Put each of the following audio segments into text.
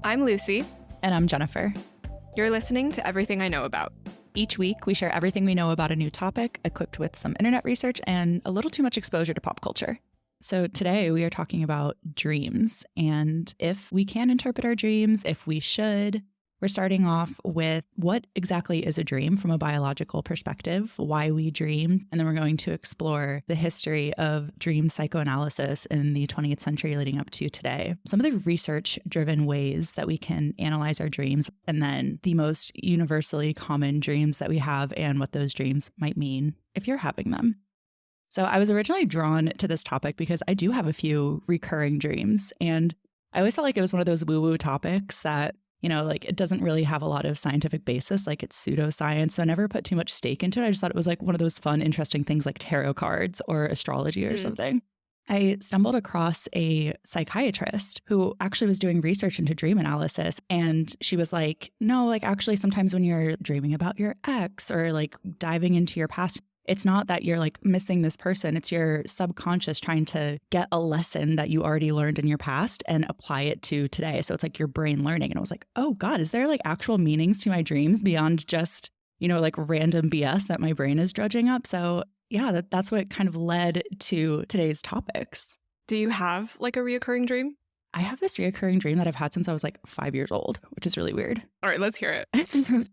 I'm Lucy. And I'm Jennifer. You're listening to Everything I Know About. Each week, we share everything we know about a new topic, equipped with some internet research and a little too much exposure to pop culture. So today, we are talking about dreams and if we can interpret our dreams, if we should. We're starting off with what exactly is a dream from a biological perspective, why we dream, and then we're going to explore the history of dream psychoanalysis in the 20th century leading up to today. Some of the research-driven ways that we can analyze our dreams, and then the most universally common dreams that we have and what those dreams might mean if you're having them. So I was originally drawn to this topic because I do have a few recurring dreams, and I always felt like it was one of those woo-woo topics that it doesn't really have a lot of scientific basis, like it's pseudoscience. So I never put too much stake into it. I just thought it was like one of those fun, interesting things like tarot cards or astrology or something. I stumbled across a psychiatrist who actually was doing research into dream analysis. And she was like, no, like actually sometimes when you're dreaming about your ex or like diving into your past, it's not that you're like missing this person. It's your subconscious trying to get a lesson that you already learned in your past and apply it to today. So it's like your brain learning. And I was like, oh God, is there like actual meanings to my dreams beyond just, like random BS that my brain is drudging up? So yeah, that's what kind of led to today's topics. Do you have like a reoccurring dream? I have this reoccurring dream that I've had since I was like 5 years old, which is really weird. All right, let's hear it.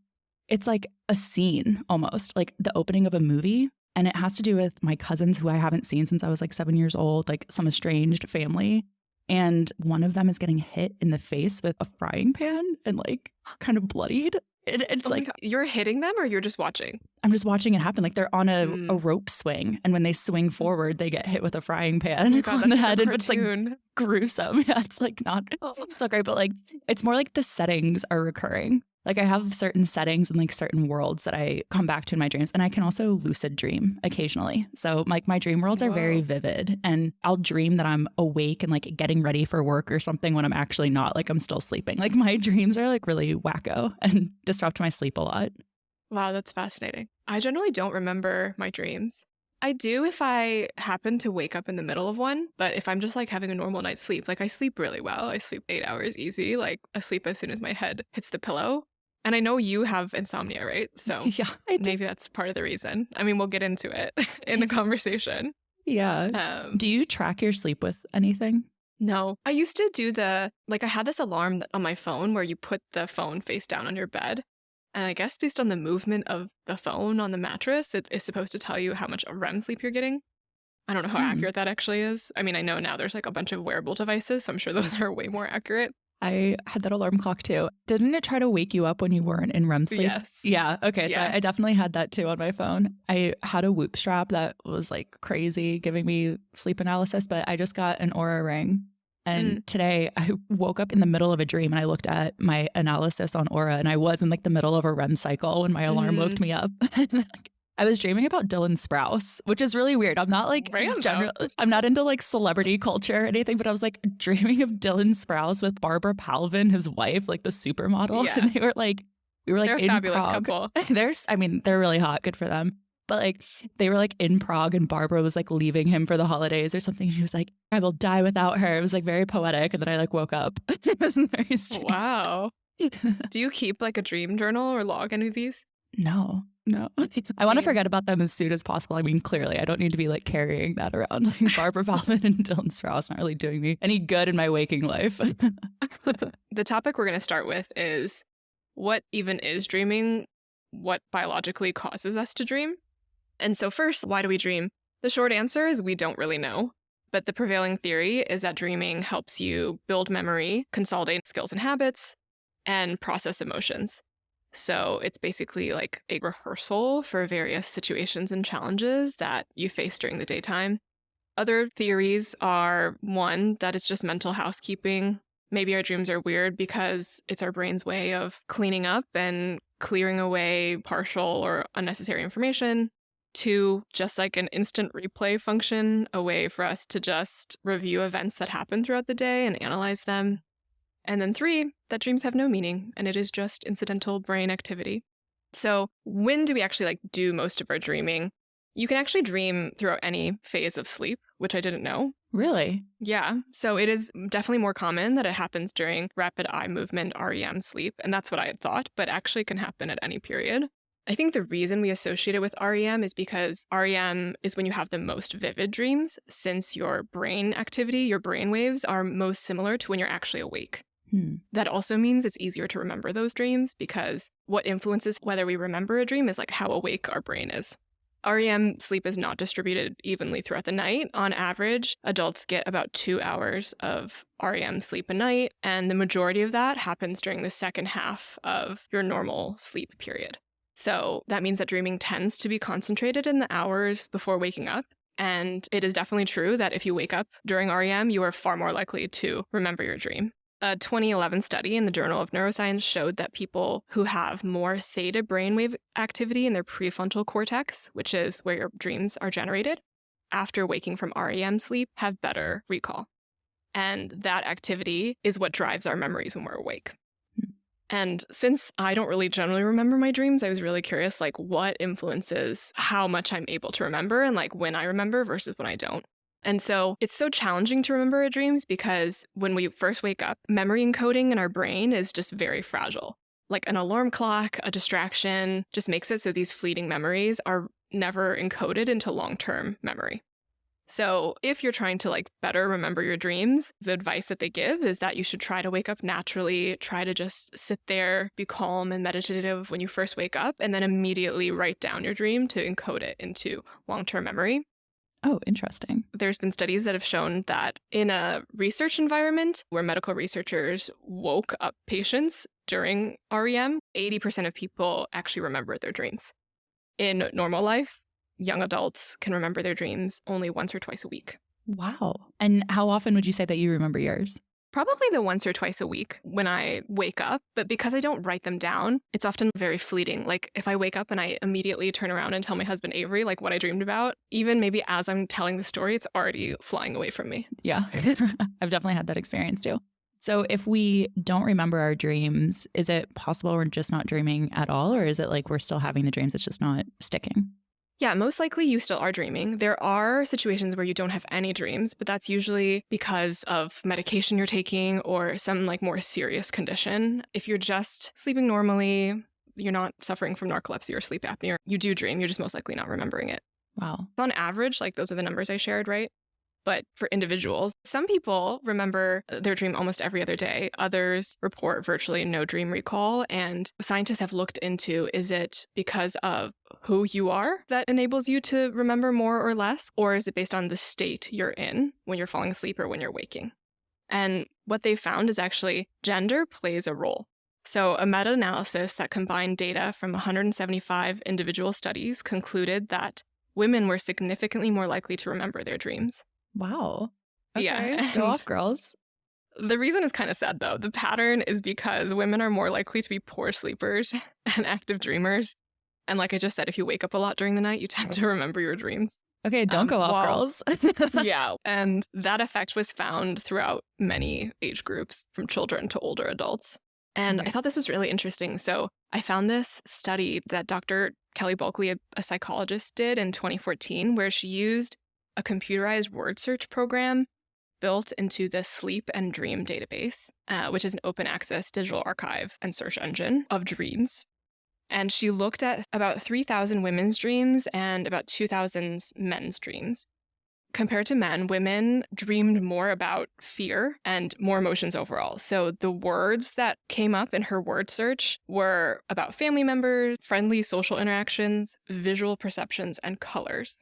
It's like a scene almost, like the opening of a movie. And it has to do with my cousins who I haven't seen since I was like 7 years old, like some estranged family. And one of them is getting hit in the face with a frying pan and like kind of bloodied. It's oh like, you're hitting them or you're just watching? I'm just watching it happen. Like they're on a rope swing. And when they swing forward, they get hit with a frying pan on the head. And it's like gruesome. Yeah, it's like it's not great. But like, it's more like the settings are recurring. Like I have certain settings and like certain worlds that I come back to in my dreams. And I can also lucid dream occasionally. So like my dream worlds are very vivid and I'll dream that I'm awake and like getting ready for work or something when I'm actually not, like I'm still sleeping. Like my dreams are like really wacko and disrupt my sleep a lot. Wow, that's fascinating. I generally don't remember my dreams. I do if I happen to wake up in the middle of one, but if I'm just like having a normal night's sleep, like I sleep really well. I sleep 8 hours easy, like I sleep as soon as my head hits the pillow. And I know you have insomnia, right? So yeah, maybe that's part of the reason. I mean, we'll get into it in the conversation. Yeah. Do you track your sleep with anything? No. I used to do I had this alarm on my phone where you put the phone face down on your bed. And I guess based on the movement of the phone on the mattress, it is supposed to tell you how much REM sleep you're getting. I don't know how accurate that actually is. I mean, I know now there's like a bunch of wearable devices, so I'm sure those are way more accurate. I had that alarm clock too. Didn't it try to wake you up when you weren't in REM sleep? Yes. Yeah. Okay. So I definitely had that too on my phone. I had a Whoop strap that was like crazy giving me sleep analysis, but I just got an Oura ring. And today I woke up in the middle of a dream and I looked at my analysis on Oura and I was in like the middle of a REM cycle when my alarm woke me up. I was dreaming about Dylan Sprouse, which is really weird. I'm not like I'm not into like celebrity culture or anything, but I was like dreaming of Dylan Sprouse with Barbara Palvin, his wife, like the supermodel. Yeah. And we were like they're in a fabulous Prague. couple. They're really hot. Good for them. But like they were like in Prague and Barbara was like leaving him for the holidays or something. She was like, I will die without her. It was like very poetic. And then I like woke up. It was very strange. Wow. Do you keep like a dream journal or log any of these? No. I want to forget about them as soon as possible. I mean, clearly, I don't need to be like carrying that around. Like Barbara Palvin and Dylan Sprouse not really doing me any good in my waking life. The topic we're going to start with is what even is dreaming? What biologically causes us to dream? And so first, why do we dream? The short answer is we don't really know. But the prevailing theory is that dreaming helps you build memory, consolidate skills and habits, and process emotions. So it's basically like a rehearsal for various situations and challenges that you face during the daytime. Other theories are, one, that it's just mental housekeeping. Maybe our dreams are weird because it's our brain's way of cleaning up and clearing away partial or unnecessary information. 2, just like an instant replay function, a way for us to just review events that happen throughout the day and analyze them. And then 3, that dreams have no meaning and it is just incidental brain activity. So when do we actually do most of our dreaming? You can actually dream throughout any phase of sleep, which I didn't know. Really? Yeah. So it is definitely more common that it happens during rapid eye movement REM sleep. And that's what I had thought, but actually can happen at any period. I think the reason we associate it with REM is because REM is when you have the most vivid dreams, since your brain activity, your brain waves are most similar to when you're actually awake. That also means it's easier to remember those dreams because what influences whether we remember a dream is like how awake our brain is. REM sleep is not distributed evenly throughout the night. On average, adults get about 2 hours of REM sleep a night, and the majority of that happens during the second half of your normal sleep period. So that means that dreaming tends to be concentrated in the hours before waking up. And it is definitely true that if you wake up during REM, you are far more likely to remember your dream. A 2011 study in the Journal of Neuroscience showed that people who have more theta brainwave activity in their prefrontal cortex, which is where your dreams are generated, after waking from REM sleep, have better recall. And that activity is what drives our memories when we're awake. And since I don't really generally remember my dreams, I was really curious, like, what influences how much I'm able to remember and like when I remember versus when I don't. And so it's so challenging to remember our dreams because when we first wake up, memory encoding in our brain is just very fragile. Like an alarm clock, a distraction just makes it so these fleeting memories are never encoded into long-term memory. So if you're trying to like better remember your dreams, the advice that they give is that you should try to wake up naturally, try to just sit there, be calm and meditative when you first wake up, and then immediately write down your dream to encode it into long-term memory. Oh, interesting. There's been studies that have shown that in a research environment where medical researchers woke up patients during REM, 80% of people actually remember their dreams. In normal life, young adults can remember their dreams only once or twice a week. Wow. And how often would you say that you remember yours? Probably the once or twice a week when I wake up, but because I don't write them down, it's often very fleeting. Like if I wake up and I immediately turn around and tell my husband Avery like what I dreamed about, even maybe as I'm telling the story, it's already flying away from me. Yeah, I've definitely had that experience too. So if we don't remember our dreams, is it possible we're just not dreaming at all? Or is it like we're still having the dreams, it's just not sticking? Yeah, most likely you still are dreaming. There are situations where you don't have any dreams, but that's usually because of medication you're taking or some like more serious condition. If you're just sleeping normally, you're not suffering from narcolepsy or sleep apnea, you do dream, you're just most likely not remembering it. Wow. On average, like those are the numbers I shared, right? But for individuals, some people remember their dream almost every other day. Others report virtually no dream recall. And scientists have looked into, is it because of who you are that enables you to remember more or less? Or is it based on the state you're in when you're falling asleep or when you're waking? And what they found is actually gender plays a role. So a meta-analysis that combined data from 175 individual studies concluded that women were significantly more likely to remember their dreams. Wow. Okay. Yeah. Go off, girls. The reason is kind of sad, though. The pattern is because women are more likely to be poor sleepers and active dreamers. And like I just said, if you wake up a lot during the night, you tend to remember your dreams. Okay, don't go off, girls. Yeah. And that effect was found throughout many age groups, from children to older adults. And I thought this was really interesting. So I found this study that Dr. Kelly Bulkley, a psychologist, did in 2014, where she used a computerized word search program built into the Sleep and Dream database, which is an open access digital archive and search engine of dreams. And she looked at about 3,000 women's dreams and about 2,000 men's dreams. Compared to men, women dreamed more about fear and more emotions overall. So the words that came up in her word search were about family members, friendly social interactions, visual perceptions, and colors.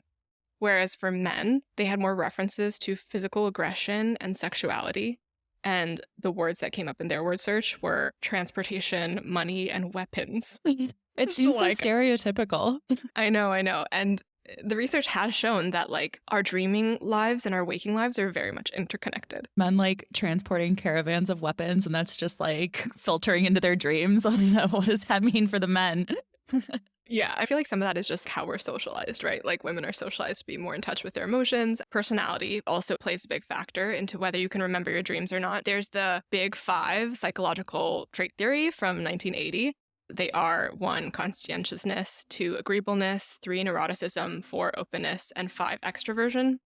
Whereas for men, they had more references to physical aggression and sexuality. And the words that came up in their word search were transportation, money, and weapons. It seems so stereotypical. I know. And the research has shown that like our dreaming lives and our waking lives are very much interconnected. Men like transporting caravans of weapons, and that's just like filtering into their dreams. What does that mean for the men? Yeah, I feel like some of that is just how we're socialized, right? Like women are socialized to be more in touch with their emotions. Personality also plays a big factor into whether you can remember your dreams or not. There's the Big Five psychological trait theory from 1980. They are 1, conscientiousness, 2, agreeableness, 3, neuroticism, 4, openness, and 5, extroversion.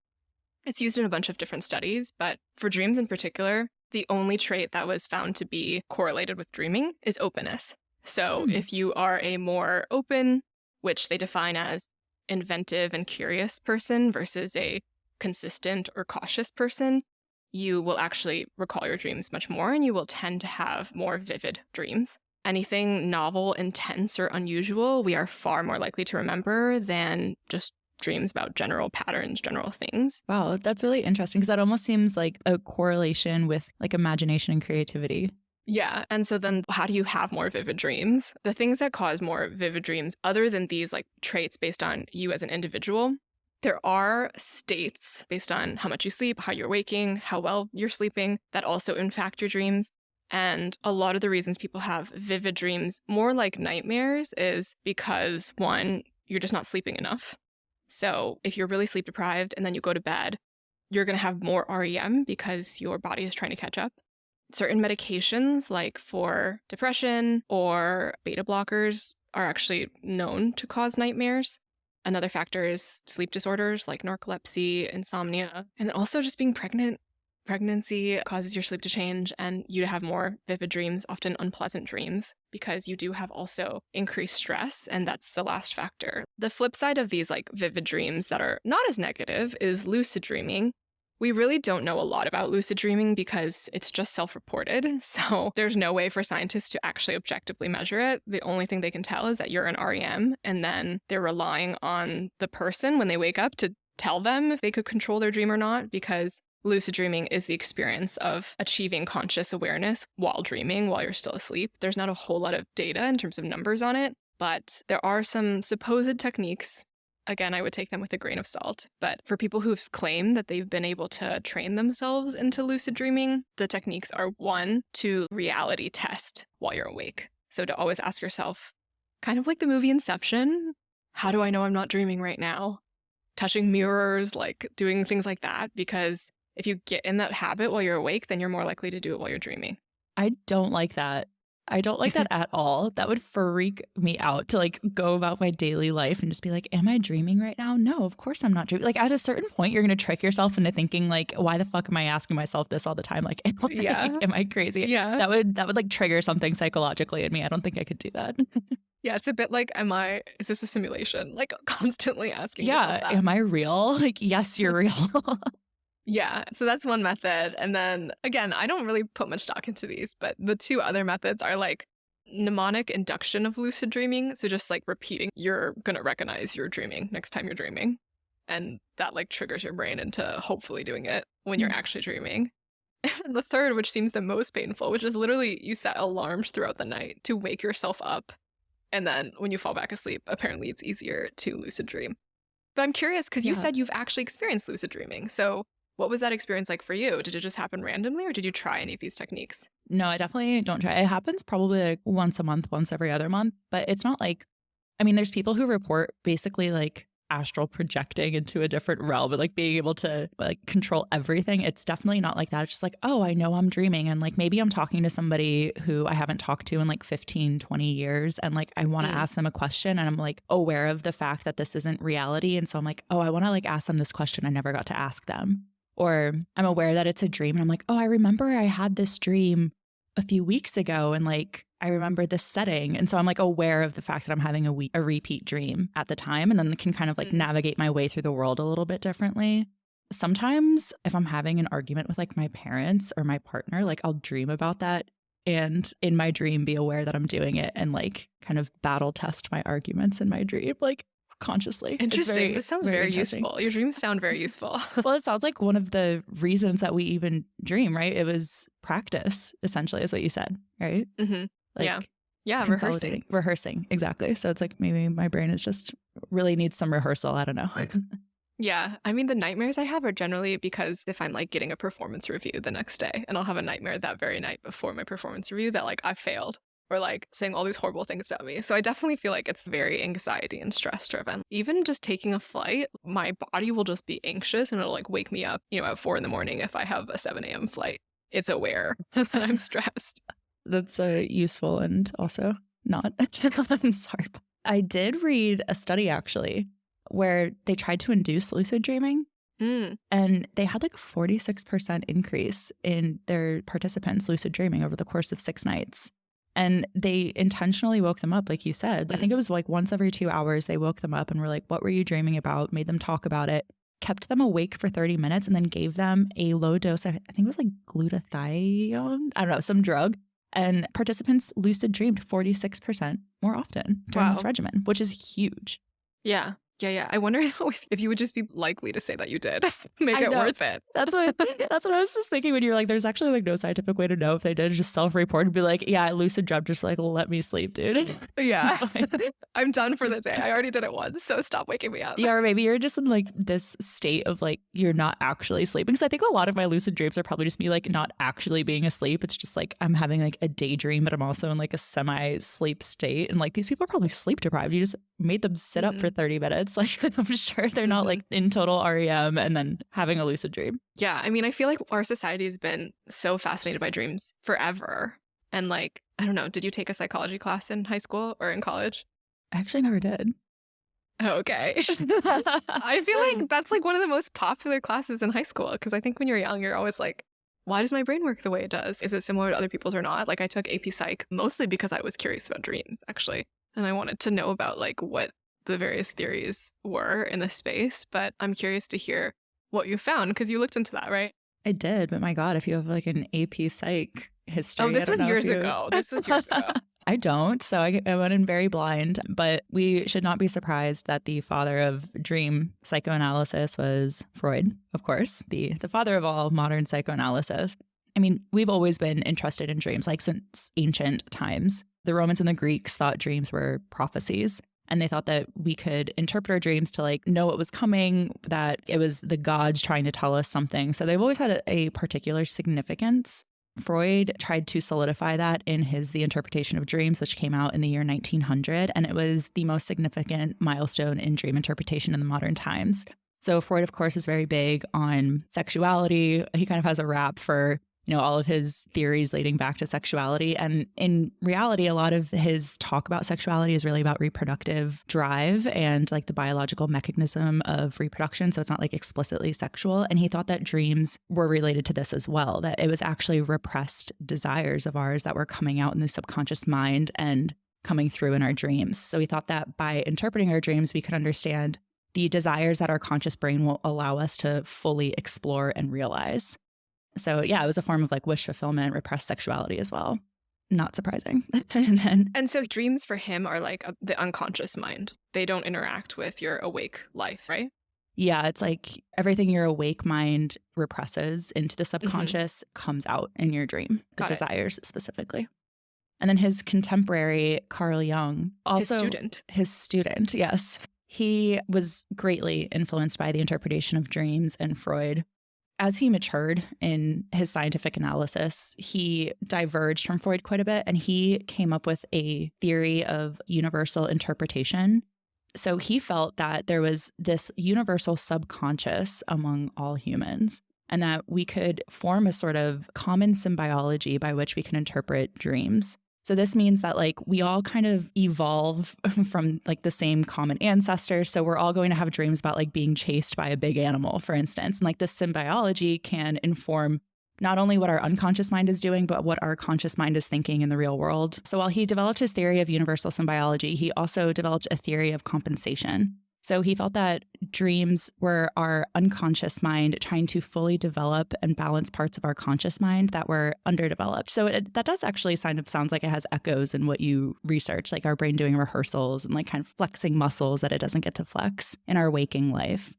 It's used in a bunch of different studies, but for dreams in particular, the only trait that was found to be correlated with dreaming is openness. So if you are a more open, which they define as inventive and curious person versus a consistent or cautious person, you will actually recall your dreams much more and you will tend to have more vivid dreams. Anything novel, intense, or unusual, we are far more likely to remember than just dreams about general patterns, general things. Wow, that's really interesting because that almost seems like a correlation with like imagination and creativity. Yeah. And so then how do you have more vivid dreams? The things that cause more vivid dreams, other than these like traits based on you as an individual, there are states based on how much you sleep, how you're waking, how well you're sleeping that also impact your dreams. And a lot of the reasons people have vivid dreams, more like nightmares, is because one, you're just not sleeping enough. So if you're really sleep deprived and then you go to bed, you're going to have more REM because your body is trying to catch up. Certain medications, like for depression or beta blockers, are actually known to cause nightmares. Another factor is sleep disorders like narcolepsy, insomnia, and then also just being pregnant. Pregnancy causes your sleep to change and you to have more vivid dreams, often unpleasant dreams, because you do have also increased stress, and that's the last factor. The flip side of these like vivid dreams that are not as negative is lucid dreaming. We really don't know a lot about lucid dreaming because it's just self-reported, so there's no way for scientists to actually objectively measure it. The only thing they can tell is that you're an REM, and then they're relying on the person when they wake up to tell them if they could control their dream or not, because lucid dreaming is the experience of achieving conscious awareness while dreaming, while you're still asleep. There's not a whole lot of data in terms of numbers on it, but there are some supposed techniques. Again, I would take them with a grain of salt. But for people who've claimed that they've been able to train themselves into lucid dreaming, the techniques are one, to reality test while you're awake. So to always ask yourself, kind of like the movie Inception, how do I know I'm not dreaming right now? Touching mirrors, like doing things like that, because if you get in that habit while you're awake, then you're more likely to do it while you're dreaming. I don't like that. I don't like that at all. That would freak me out to like go about my daily life and just be like, am I dreaming right now? No, of course I'm not dreaming. Like at a certain point, you're going to trick yourself into thinking like, why the fuck am I asking myself this all the time? Like, am I crazy? Yeah. That would like trigger something psychologically in me. I don't think I could do that. Yeah, it's a bit like, is this a simulation? Like constantly asking yourself that. Am I real? Like, yes, you're real. Yeah, so that's one method. And then again, I don't really put much stock into these, but the two other methods are like mnemonic induction of lucid dreaming. So just like repeating, you're going to recognize you're dreaming next time you're dreaming. And that like triggers your brain into hopefully doing it when you're actually dreaming. And then the third, which seems the most painful, which is literally you set alarms throughout the night to wake yourself up. And then when you fall back asleep, apparently it's easier to lucid dream. But I'm curious because you said you've actually experienced lucid dreaming. So what was that experience like for you? Did it just happen randomly or did you try any of these techniques? No, I definitely don't try. It happens probably like once a month, once every other month. But it's not like, I mean, there's people who report basically like astral projecting into a different realm and like being able to like control everything. It's definitely not like that. It's just like, oh, I know I'm dreaming. And like maybe I'm talking to somebody who I haven't talked to in like 15, 20 years. And like I want to ask them a question and I'm like aware of the fact that this isn't reality. And so I'm like, oh, I want to like ask them this question I never got to ask them. Or I'm aware that it's a dream and I'm like, oh, I remember I had this dream a few weeks ago and like I remember this setting. And so I'm like aware of the fact that I'm having a repeat dream at the time and then can kind of like navigate my way through the world a little bit differently. Sometimes if I'm having an argument with like my parents or my partner, like I'll dream about that and in my dream be aware that I'm doing it and like kind of battle test my arguments in my dream. Like consciously. Interesting. This sounds very useful. Your dreams sound very useful. Well, it sounds like one of the reasons that we even dream, right? It was practice, essentially, is what you said, right? Mm-hmm. Like, yeah, rehearsing, exactly. So it's like maybe my brain is just really needs some rehearsal. I don't know. Yeah, I mean, the nightmares I have are generally because if I'm like getting a performance review the next day and I'll have a nightmare that very night before my performance review that like I failed. Or like saying all these horrible things about me. So I definitely feel like it's very anxiety and stress driven. Even just taking a flight, my body will just be anxious and it'll like wake me up, at 4 a.m. if I have a 7 a.m. flight. It's aware that I'm stressed. That's useful and also not. I'm sorry. I did read a study actually where they tried to induce lucid dreaming. And they had like a 46% increase in their participants lucid dreaming over the course of 6 nights. And they intentionally woke them up, like you said. I think it was like once every 2 hours, they woke them up and were like, what were you dreaming about? Made them talk about it, kept them awake for 30 minutes, and then gave them a low dose, I think it was like glutathione, I don't know, some drug. And participants lucid dreamed 46% more often during this regimen, which is huge. Yeah. I wonder if you would just be likely to say that you did. Make it worth it. That's what I was just thinking when you're like, there's actually like no scientific way to know if they did. Just self-report and be like, yeah, I lucid dreamt, just like, let me sleep, dude. Yeah. I'm done for the day. I already did it once, so stop waking me up. Yeah, or maybe you're just in like this state of like, you're not actually sleeping. Because I think a lot of my lucid dreams are probably just me like not actually being asleep. It's just like I'm having like a daydream, but I'm also in like a semi-sleep state. And like these people are probably sleep deprived. You just made them sit up for 30 minutes. Like I'm sure they're not like in total REM and then having a lucid dream. Yeah, I mean, I feel like our society has been so fascinated by dreams forever. And like, I don't know, did you take a psychology class in high school or in college? I actually never did. Okay. I feel like that's like one of the most popular classes in high school because I think when you're young, you're always like, why does my brain work the way it does? Is it similar to other people's or not? Like I took AP Psych mostly because I was curious about dreams, actually. And I wanted to know about like what the various theories were in the space, but I'm curious to hear what you found because you looked into that, right? I did, but my God, if you have like an AP Psych history. Oh, this was years ago. I don't, so I went in very blind, but we should not be surprised that the father of dream psychoanalysis was Freud, of course, the father of all modern psychoanalysis. I mean, we've always been interested in dreams, like since ancient times. The Romans and the Greeks thought dreams were prophecies. And they thought that we could interpret our dreams to like know what was coming, that it was the gods trying to tell us something. So they've always had a particular significance. Freud tried to solidify that in his The Interpretation of Dreams, which came out in the year 1900. And it was the most significant milestone in dream interpretation in the modern times. So Freud, of course, is very big on sexuality. He kind of has a rap for all of his theories leading back to sexuality. And in reality, a lot of his talk about sexuality is really about reproductive drive and like the biological mechanism of reproduction. So it's not like explicitly sexual. And he thought that dreams were related to this as well, that it was actually repressed desires of ours that were coming out in the subconscious mind and coming through in our dreams. So he thought that by interpreting our dreams, we could understand the desires that our conscious brain will allow us to fully explore and realize. So yeah, it was a form of like wish fulfillment, repressed sexuality as well. Not surprising. And so dreams for him are like the unconscious mind. They don't interact with your awake life, right? Yeah, it's like everything your awake mind represses into the subconscious comes out in your dream, the desires specifically. And then his contemporary, Carl Jung, also his student, yes. He was greatly influenced by the interpretation of dreams and Freud. As he matured in his scientific analysis, he diverged from Freud quite a bit, and he came up with a theory of universal interpretation. So he felt that there was this universal subconscious among all humans, and that we could form a sort of common symbiology by which we can interpret dreams. So this means that like we all kind of evolve from like the same common ancestors. So we're all going to have dreams about like being chased by a big animal, for instance. And like this symbiology can inform not only what our unconscious mind is doing, but what our conscious mind is thinking in the real world. So while he developed his theory of universal symbiology, he also developed a theory of compensation. So he felt that dreams were our unconscious mind trying to fully develop and balance parts of our conscious mind that were underdeveloped. So that does actually sounds like it has echoes in what you research, like our brain doing rehearsals and like kind of flexing muscles that it doesn't get to flex in our waking life.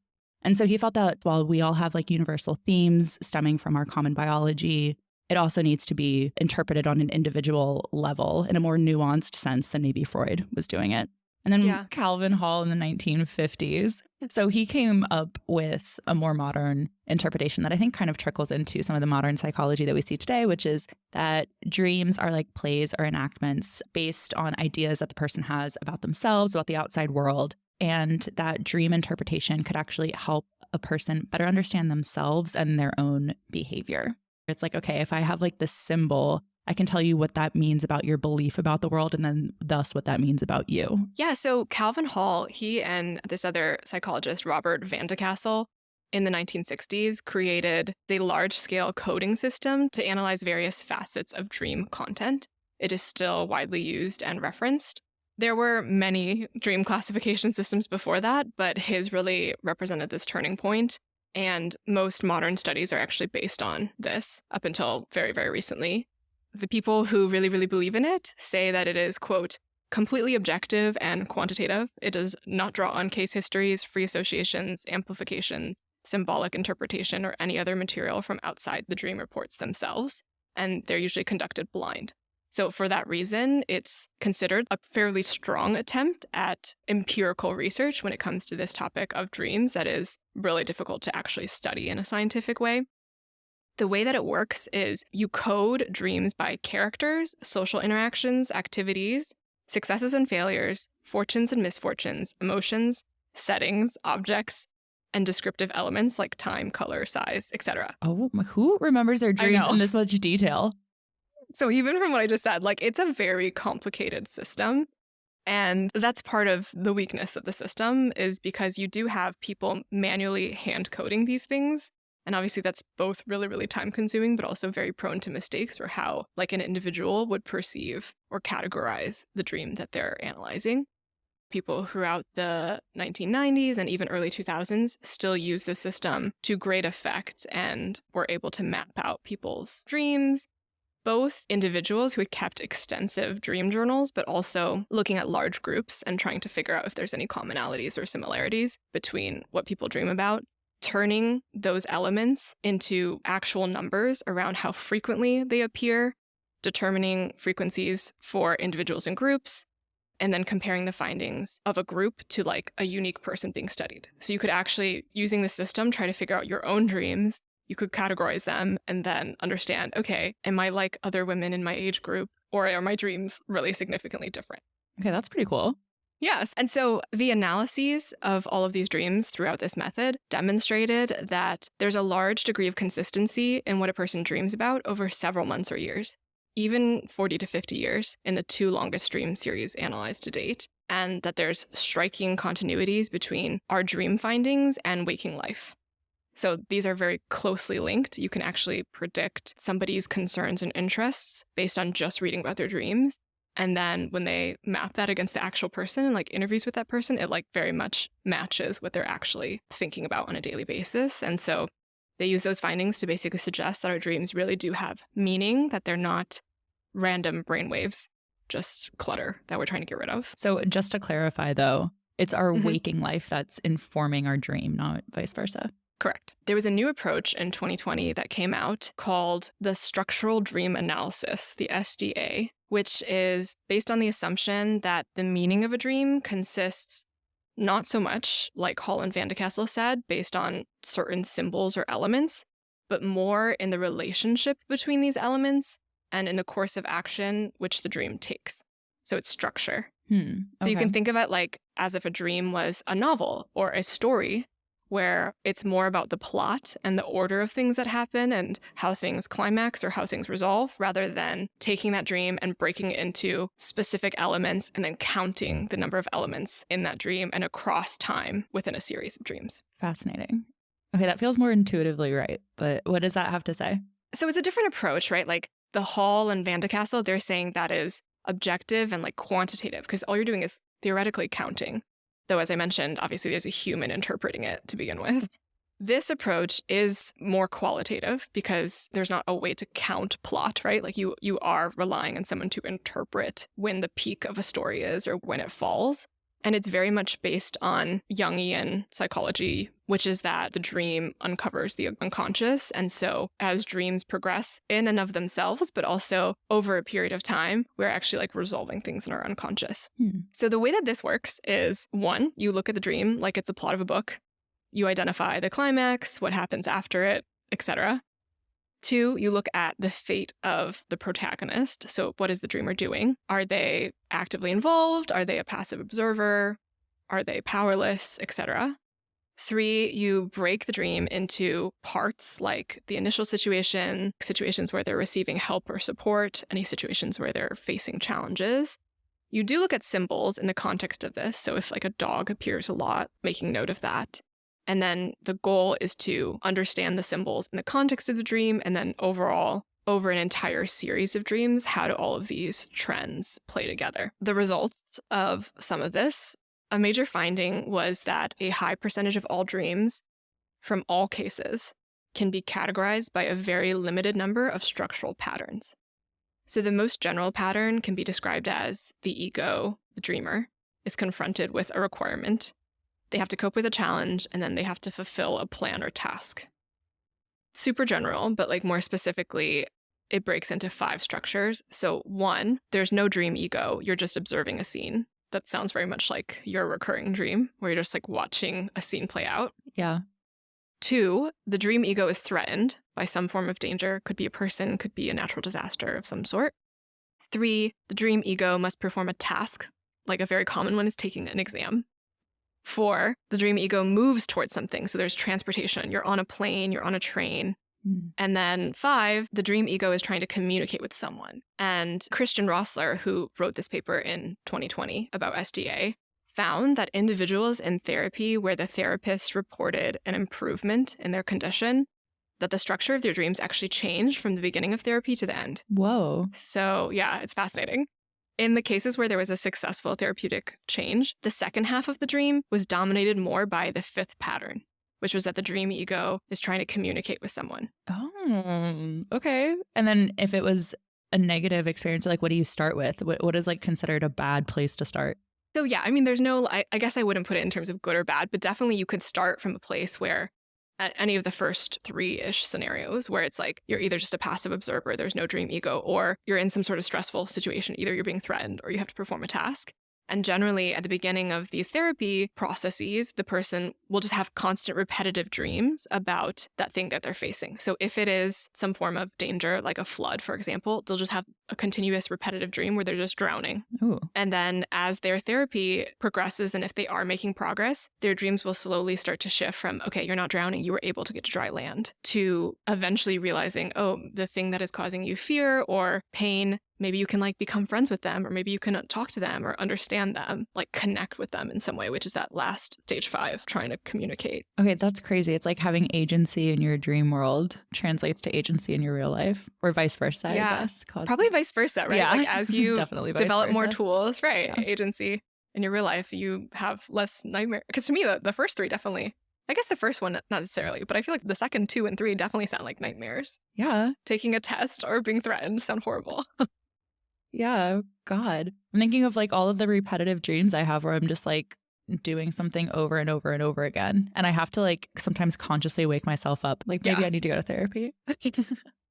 And so he felt that while we all have like universal themes stemming from our common biology, it also needs to be interpreted on an individual level in a more nuanced sense than maybe Freud was doing it. And then Calvin Hall in the 1950s. So he came up with a more modern interpretation that I think kind of trickles into some of the modern psychology that we see today, which is that dreams are like plays or enactments based on ideas that the person has about themselves, about the outside world, and that dream interpretation could actually help a person better understand themselves and their own behavior. It's like, okay, if I have like this symbol, I can tell you what that means about your belief about the world and then thus what that means about you. Yeah, so Calvin Hall, he and this other psychologist, Robert Van de Castle, in the 1960s created a large-scale coding system to analyze various facets of dream content. It is still widely used and referenced. There were many dream classification systems before that, but his really represented this turning point. And most modern studies are actually based on this up until very, very recently. The people who really, really believe in it say that it is, quote, completely objective and quantitative. It does not draw on case histories, free associations, amplifications, symbolic interpretation, or any other material from outside the dream reports themselves. And they're usually conducted blind. So for that reason, it's considered a fairly strong attempt at empirical research when it comes to this topic of dreams that is really difficult to actually study in a scientific way. The way that it works is you code dreams by characters, social interactions, activities, successes and failures, fortunes and misfortunes, emotions, settings, objects, and descriptive elements like time, color, size, etc. Oh, who remembers their dreams in this much detail? So even from what I just said, like, it's a very complicated system. And that's part of the weakness of the system, is because you do have people manually hand coding these things. And obviously that's both really, really time consuming, but also very prone to mistakes or how like an individual would perceive or categorize the dream that they're analyzing. People throughout the 1990s and even early 2000s still use the system to great effect and were able to map out people's dreams. Both individuals who had kept extensive dream journals, but also looking at large groups and trying to figure out if there's any commonalities or similarities between what people dream about, turning those elements into actual numbers around how frequently they appear, determining frequencies for individuals and groups, and then comparing the findings of a group to like a unique person being studied. So you could actually, using the system, try to figure out your own dreams. You could categorize them and then understand, okay, am I like other women in my age group, or are my dreams really significantly different? Okay, that's pretty cool. Yes. And so the analyses of all of these dreams throughout this method demonstrated that there's a large degree of consistency in what a person dreams about over several months or years, even 40 to 50 years in the 2 longest dream series analyzed to date, and that there's striking continuities between our dream findings and waking life. So these are very closely linked. You can actually predict somebody's concerns and interests based on just reading about their dreams. And then when they map that against the actual person and like interviews with that person, it like very much matches what they're actually thinking about on a daily basis. And so they use those findings to basically suggest that our dreams really do have meaning, that they're not random brainwaves, just clutter that we're trying to get rid of. So just to clarify though, it's our waking life that's informing our dream, not vice versa. Correct. There was a new approach in 2020 that came out called the structural dream analysis, the SDA, which is based on the assumption that the meaning of a dream consists not so much, like Hall and Vandecastle said, based on certain symbols or elements, but more in the relationship between these elements and in the course of action which the dream takes. So it's structure. So you can think of it like as if a dream was a novel or a story, where it's more about the plot and the order of things that happen and how things climax or how things resolve, rather than taking that dream and breaking it into specific elements and then counting the number of elements in that dream and across time within a series of dreams. Fascinating. Okay, that feels more intuitively right, but what does that have to say? So it's a different approach, right? Like the Hall and Vandecastle, they're saying that is objective and like quantitative, because all you're doing is theoretically counting. Though, as I mentioned, obviously there's a human interpreting it to begin with. This approach is more qualitative because there's not a way to count plot, right? Like you are relying on someone to interpret when the peak of a story is or when it falls. And it's very much based on Jungian psychology, which is that the dream uncovers the unconscious. And so as dreams progress in and of themselves, but also over a period of time, we're actually like resolving things in our unconscious. So the way that this works is, 1, you look at the dream like it's the plot of a book. You identify the climax, what happens after it, etc. 2, you look at the fate of the protagonist. So what is the dreamer doing? Are they actively involved? Are they a passive observer? Are they powerless, etc.? 3, you break the dream into parts like the initial situation, situations where they're receiving help or support, any situations where they're facing challenges. You do look at symbols in the context of this. So if like a dog appears a lot, making note of that. And then the goal is to understand the symbols in the context of the dream, and then overall, over an entire series of dreams, how do all of these trends play together? The results of some of this, a major finding was that a high percentage of all dreams from all cases can be categorized by a very limited number of structural patterns. So the most general pattern can be described as the ego, the dreamer, is confronted with a requirement. They have to cope with a challenge, and then they have to fulfill a plan or task. Super general, but like more specifically, it breaks into 5 structures. So 1, there's no dream ego. You're just observing a scene. That sounds very much like your recurring dream, where you're just like watching a scene play out. Yeah. 2, the dream ego is threatened by some form of danger. Could be a person, could be a natural disaster of some sort. 3, the dream ego must perform a task. Like a very common one is taking an exam. 4, the dream ego moves towards something. So there's transportation. You're on a plane, you're on a train. And then 5, the dream ego is trying to communicate with someone. And Christian Rossler, who wrote this paper in 2020 about SDA, found that individuals in therapy where the therapist reported an improvement in their condition, that the structure of their dreams actually changed from the beginning of therapy to the end. Whoa. So yeah, it's fascinating. In the cases where there was a successful therapeutic change, the second half of the dream was dominated more by the 5th pattern, which was that the dream ego is trying to communicate with someone. Oh, okay. And then if it was a negative experience, like what do you start with? What is like considered a bad place to start? So yeah, I mean, there's no, I guess I wouldn't put it in terms of good or bad, but definitely you could start from a place where at any of the first 3-ish scenarios where it's like you're either just a passive observer, there's no dream ego, or you're in some sort of stressful situation. Either you're being threatened or you have to perform a task. And generally at the beginning of these therapy processes, the person will just have constant repetitive dreams about that thing that they're facing. So if it is some form of danger, like a flood, for example, they'll just have a continuous repetitive dream where they're just drowning. Ooh. And then as their therapy progresses, and if they are making progress, their dreams will slowly start to shift from, okay, you're not drowning, you were able to get to dry land, to eventually realizing, oh, the thing that is causing you fear or pain, maybe you can like become friends with them, or maybe you can talk to them or understand them, like connect with them in some way, which is that last stage 5, trying to communicate. Okay, that's crazy. It's like having agency in your dream world translates to agency in your real life, or vice versa, I guess. Probably vice versa, right? Yeah. Like as you Definitely develop vice more versa. tools, right? Yeah. Agency in your real life, you have less nightmare. Because to me, the first 3 definitely, I guess the first one, not necessarily, but I feel like the second 2 and 3 definitely sound like nightmares. Yeah. Taking a test or being threatened sound horrible. Yeah. God. I'm thinking of like all of the repetitive dreams I have where I'm just like doing something over and over and over again. And I have to like sometimes consciously wake myself up. Like maybe I need to go to therapy.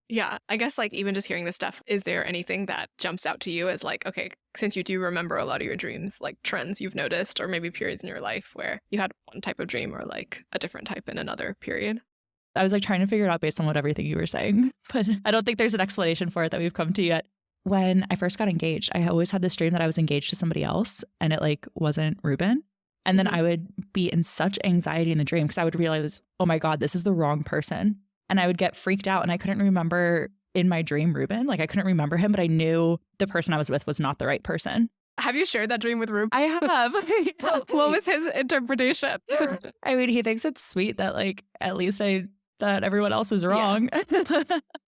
Yeah. I guess like even just hearing this stuff, is there anything that jumps out to you as like, okay, since you do remember a lot of your dreams, like trends you've noticed, or maybe periods in your life where you had one type of dream or like a different type in another period? I was like trying to figure it out based on what everything you were saying, but I don't think there's an explanation for it that we've come to yet. When I first got engaged, I always had this dream that I was engaged to somebody else and it like wasn't Ruben. And then I would be in such anxiety in the dream because I would realize, oh my God, this is the wrong person. And I would get freaked out and I couldn't remember in my dream Ruben. Like I couldn't remember him, but I knew the person I was with was not the right person. Have you shared that dream with Ruben? I have. What was his interpretation? I mean, he thinks it's sweet that like at least I thought everyone else was wrong.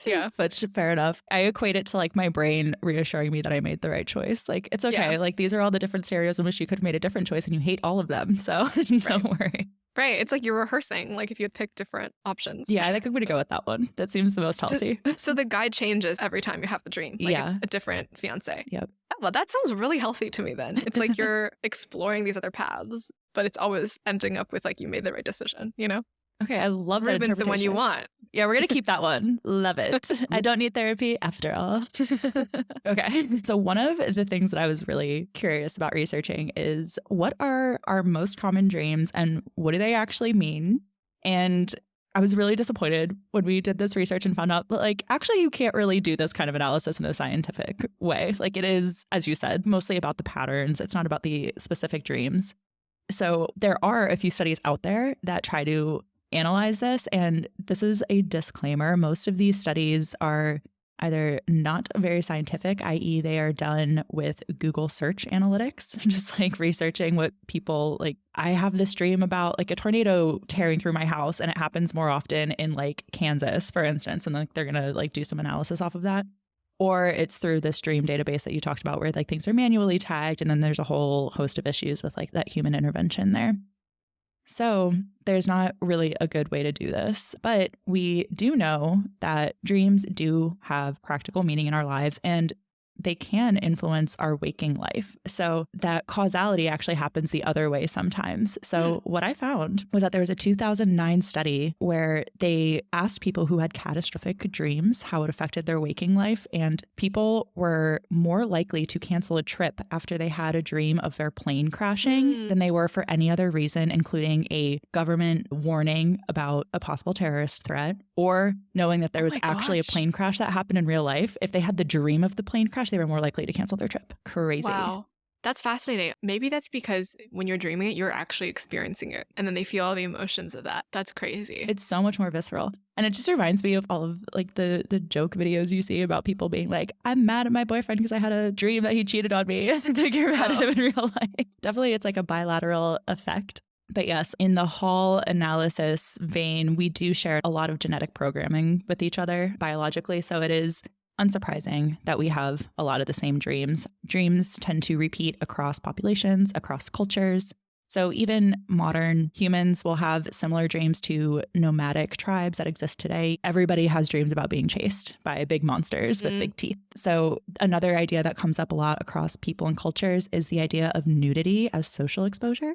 Yeah. But fair enough. I equate it to like my brain reassuring me that I made the right choice. Like it's okay. Yeah. Like these are all the different scenarios in which you could have made a different choice and you hate all of them. So don't worry. Right. It's like you're rehearsing, like if you had picked different options. Yeah, I think I'm going to go with that one. That seems the most healthy. So the guide changes every time you have the dream. Like Yeah. it's a different fiance. Yep. Oh, well, that sounds really healthy to me then. It's like you're exploring these other paths, but it's always ending up with like you made the right decision, you know? Okay, I love that Ruben's the one you interpretation. want. Yeah, we're going to keep that one. Love it. I don't need therapy after all. Okay. So one of the things that I was really curious about researching is what are our most common dreams and what do they actually mean? And I was really disappointed when we did this research and found out that like, actually you can't really do this kind of analysis in a scientific way. Like it is, as you said, mostly about the patterns. It's not about the specific dreams. So there are a few studies out there that try to analyze this. And this is a disclaimer. Most of these studies are either not very scientific, i.e. they are done with Google search analytics, just like researching what people like. I have this dream about like a tornado tearing through my house and it happens more often in like Kansas, for instance. And like they're going to like do some analysis off of that. Or it's through this dream database that you talked about where like things are manually tagged. And then there's a whole host of issues with like that human intervention there. So there's not really a good way to do this, but we do know that dreams do have practical meaning in our lives and they can influence our waking life. So that causality actually happens the other way sometimes. So what I found was that there was a 2009 study where they asked people who had catastrophic dreams how it affected their waking life. And people were more likely to cancel a trip after they had a dream of their plane crashing than they were for any other reason, including a government warning about a possible terrorist threat or knowing that there was actually a plane crash that happened in real life. If they had the dream of the plane crash, they were more likely to cancel their trip. Crazy. Wow. That's fascinating. Maybe that's because when you're dreaming it, you're actually experiencing it. And then they feel all the emotions of that. That's crazy. It's so much more visceral. And it just reminds me of all of like the joke videos you see about people being like, I'm mad at my boyfriend because I had a dream that he cheated on me. Like you're mad at him in real life. Definitely it's like a bilateral effect. But yes, in the Hall analysis vein, we do share a lot of genetic programming with each other biologically. So it is unsurprising that we have a lot of the same dreams. Dreams tend to repeat across populations, across cultures. So even modern humans will have similar dreams to nomadic tribes that exist today. Everybody has dreams about being chased by big monsters with big teeth. So another idea that comes up a lot across people and cultures is the idea of nudity as social exposure.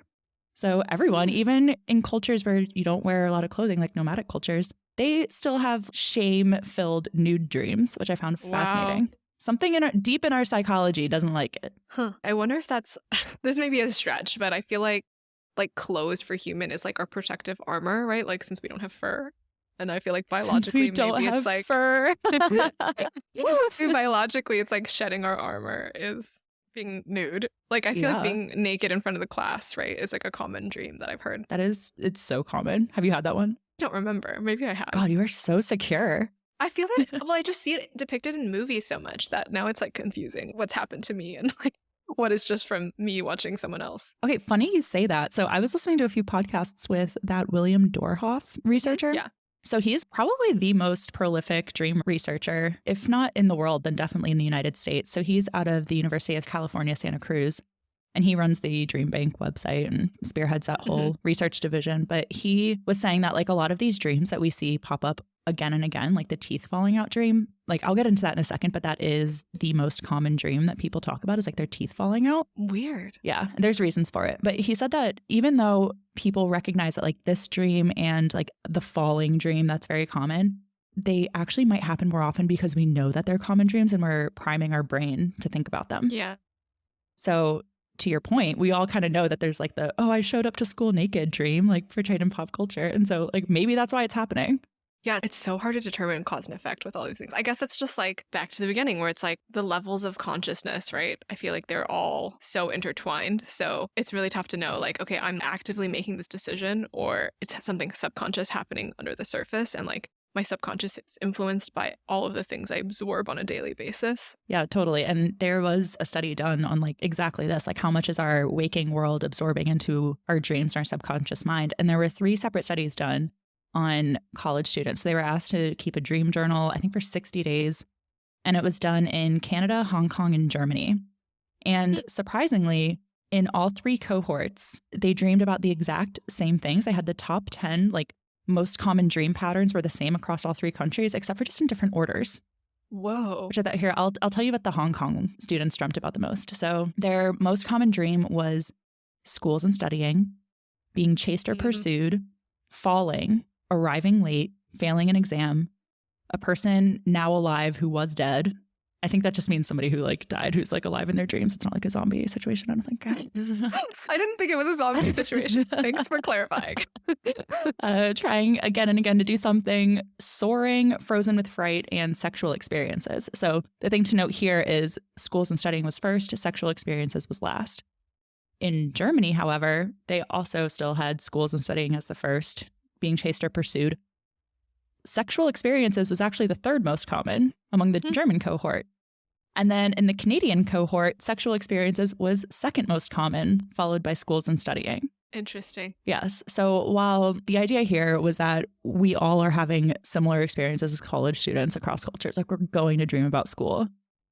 So everyone, even in cultures where you don't wear a lot of clothing, like nomadic cultures, they still have shame-filled nude dreams, which I found fascinating. Something deep in our psychology doesn't like it. I wonder if that's, this may be a stretch, but I feel like clothes for human is like our protective armor, right? Like since we don't have fur. And I feel like biologically, since we don't maybe have it's like fur. Biologically, it's like shedding our armor is being nude. Like I feel like being naked in front of the class, right, is like a common dream that I've heard. It's so common. Have you had that one? I don't remember. Maybe I have. God, you are so secure. I feel like, well, I just see it depicted in movies so much that now it's like confusing what's happened to me and like what is just from me watching someone else. Okay, funny you say that. So I was listening to a few podcasts with that William Dorhoff researcher. Yeah. So he's probably the most prolific dream researcher, if not in the world, then definitely in the United States. So he's out of the University of California, Santa Cruz, and he runs the Dream Bank website and spearheads that whole research division. But he was saying that like a lot of these dreams that we see pop up again and again, like the teeth falling out dream, like I'll get into that in a second, but that is the most common dream that people talk about is like their teeth falling out. Weird. Yeah, and there's reasons for it. But he said that even though people recognize that like this dream and like the falling dream, that's very common, they actually might happen more often because we know that they're common dreams and we're priming our brain to think about them. Yeah. So to your point, we all kind of know that there's like the, oh, I showed up to school naked dream, like portrayed in pop culture. And so like maybe that's why it's happening. Yeah, it's so hard to determine cause and effect with all these things. I guess that's just like back to the beginning where it's like the levels of consciousness, right? I feel like they're all so intertwined. So it's really tough to know like, okay, I'm actively making this decision or it's something subconscious happening under the surface. And like my subconscious is influenced by all of the things I absorb on a daily basis. Yeah, totally. And there was a study done on like exactly this, like how much is our waking world absorbing into our dreams and our subconscious mind. And there were 3 separate studies done on college students. They were asked to keep a dream journal, I think for 60 days. And it was done in Canada, Hong Kong, and Germany. And surprisingly, in all 3 cohorts, they dreamed about the exact same things. They had the top 10, like most common dream patterns were the same across all 3 countries, except for just in different orders. Whoa. Which I thought here, I'll tell you what the Hong Kong students dreamt about the most. So their most common dream was schools and studying, being chased or pursued, falling, arriving late, failing an exam, a person now alive who was dead. I think that just means somebody who like died who's like alive in their dreams. It's not like a zombie situation, I don't think. I didn't think it was a zombie situation. Thanks for clarifying. Trying again and again to do something, soaring, frozen with fright, and sexual experiences. So the thing to note here is schools and studying was first, sexual experiences was last. In Germany, however, they also still had schools and studying as the first, being chased or pursued. Sexual experiences was actually the third most common among the German cohort. And then in the Canadian cohort, sexual experiences was second most common, followed by schools and studying. Interesting. Yes. So while the idea here was that we all are having similar experiences as college students across cultures, like we're going to dream about school.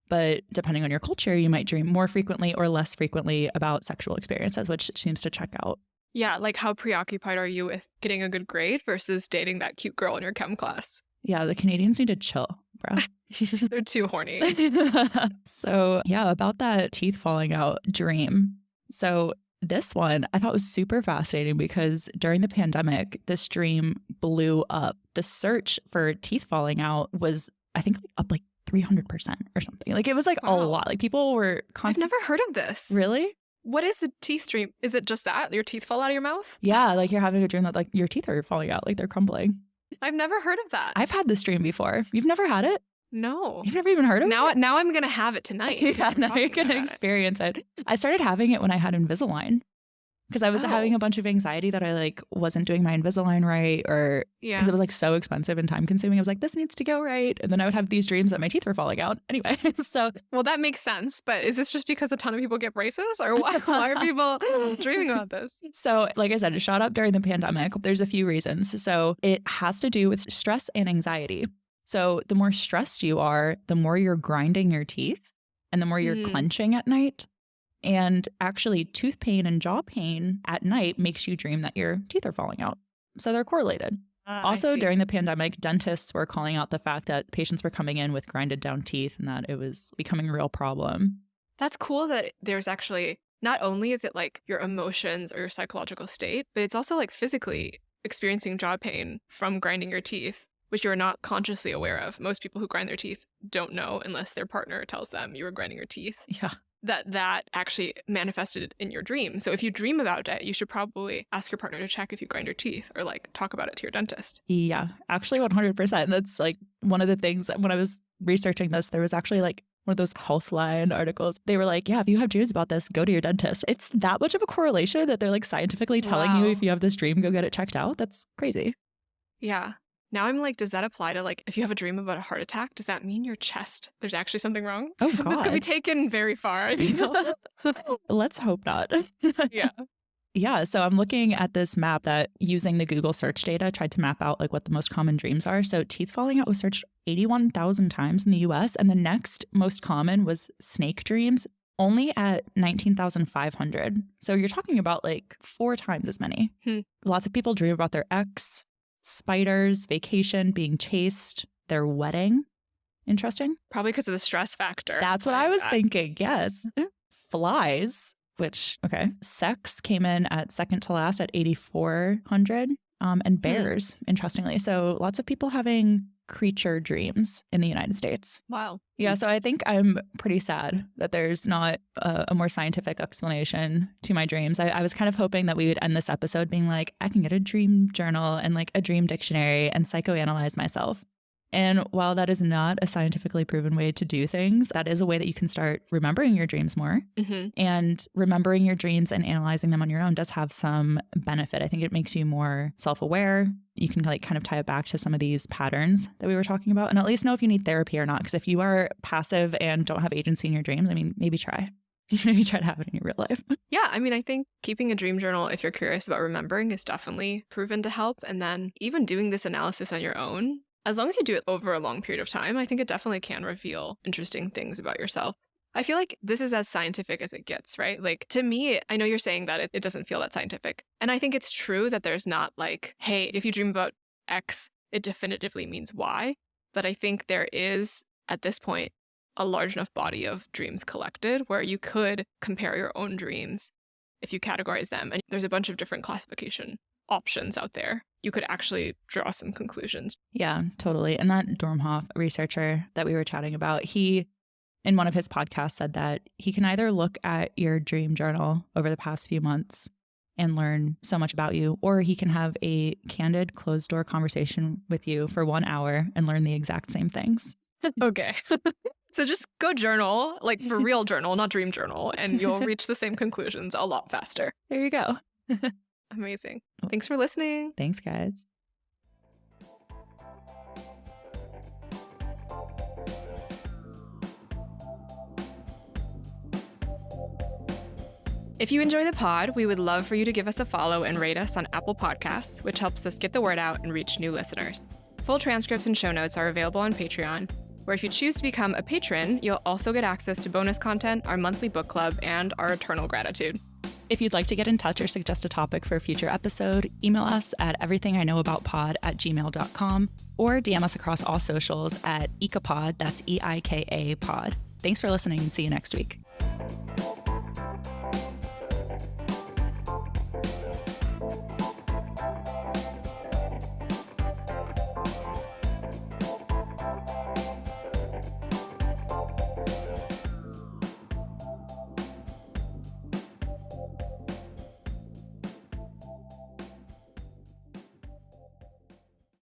But depending on your culture, you might dream more frequently or less frequently about sexual experiences, which seems to check out. Yeah, like how preoccupied are you with getting a good grade versus dating that cute girl in your chem class? Yeah, the Canadians need to chill, bro. They're too horny. So yeah, about that teeth falling out dream. So this one I thought was super fascinating because during the pandemic, this dream blew up. The search for teeth falling out was, I think, up like 300% or something. Like it was like a lot. Like people were I've never heard of this. Really? What is the teeth dream? Is it just that? Your teeth fall out of your mouth? Yeah, like you're having a dream that like your teeth are falling out, like they're crumbling. I've never heard of that. I've had this dream before. You've never had it? No. You've never even heard of it? Now I'm going to have it tonight. Yeah, now you're going to experience it. I started having it when I had Invisalign because I was having a bunch of anxiety that I like wasn't doing my Invisalign right, or because it was like so expensive and time consuming. I was like, this needs to go right. And then I would have these dreams that my teeth were falling out. Anyway, so. Well, that makes sense. But is this just because a ton of people get braces, or why are people dreaming about this? So like I said, it shot up during the pandemic. There's a few reasons. So it has to do with stress and anxiety. So the more stressed you are, the more you're grinding your teeth and the more you're clenching at night. And actually, tooth pain and jaw pain at night makes you dream that your teeth are falling out. So they're correlated. Also, during the pandemic, dentists were calling out the fact that patients were coming in with grinded down teeth and that it was becoming a real problem. That's cool that there's actually, not only is it like your emotions or your psychological state, but it's also like physically experiencing jaw pain from grinding your teeth, which you're not consciously aware of. Most people who grind their teeth don't know unless their partner tells them you were grinding your teeth. Yeah. That actually manifested in your dream. So if you dream about it, you should probably ask your partner to check if you grind your teeth or like talk about it to your dentist. Yeah, actually 100%. That's like one of the things when I was researching this, there was actually like one of those Healthline articles. They were like, yeah, if you have dreams about this, go to your dentist. It's that much of a correlation that they're like scientifically telling you if you have this dream, go get it checked out. That's crazy. Yeah. Now I'm like, does that apply to like, if you have a dream about a heart attack, does that mean your chest, there's actually something wrong? Oh, God. This could be taken very far, I feel. Let's hope not. Yeah. Yeah. So I'm looking at this map that using the Google search data tried to map out like what the most common dreams are. So teeth falling out was searched 81,000 times in the US. And the next most common was snake dreams, only at 19,500. So you're talking about like 4 times as many. Lots of people dream about their ex, spiders, vacation, being chased, their wedding. Interesting. Probably because of the stress factor. That's what I was thinking. Yes. Flies, which, okay. Sex came in at second to last at 8,400. And bears, interestingly. So lots of people having creature dreams in the United States. Wow. Yeah, so I think I'm pretty sad that there's not a more scientific explanation to my dreams. I was kind of hoping that we would end this episode being like, I can get a dream journal and like a dream dictionary and psychoanalyze myself. And while that is not a scientifically proven way to do things, that is a way that you can start remembering your dreams more. And remembering your dreams and analyzing them on your own does have some benefit. I think it makes you more self-aware. You can like kind of tie it back to some of these patterns that we were talking about and at least know if you need therapy or not. Because if you are passive and don't have agency in your dreams, I mean, maybe try. Maybe try to have it in your real life. Yeah, I mean, I think keeping a dream journal, if you're curious about remembering, is definitely proven to help. And then even doing this analysis on your own, as long as you do it over a long period of time, I think it definitely can reveal interesting things about yourself. I feel like this is as scientific as it gets, right? Like to me, I know you're saying that it doesn't feel that scientific. And I think it's true that there's not like, hey, if you dream about X, it definitively means Y. But I think there is, at this point, a large enough body of dreams collected where you could compare your own dreams if you categorize them. And there's a bunch of different classification options out there. You could actually draw some conclusions. Yeah, totally. And that Dormhoff researcher that we were chatting about, he, in one of his podcasts, said that he can either look at your dream journal over the past few months and learn so much about you, or he can have a candid, closed-door conversation with you for 1 hour and learn the exact same things. Okay. So just go journal, like for real journal, not dream journal, and you'll reach the same conclusions a lot faster. There you go. Amazing. Thanks for listening. Thanks, guys. If you enjoy the pod, we would love for you to give us a follow and rate us on Apple Podcasts, which helps us get the word out and reach new listeners. Full transcripts and show notes are available on Patreon, where if you choose to become a patron, you'll also get access to bonus content, our monthly book club, and our eternal gratitude. If you'd like to get in touch or suggest a topic for a future episode, email us at everythingiknowaboutpod@gmail.com or DM us across all socials at EikaPod, that's EIKA pod. Thanks for listening and see you next week.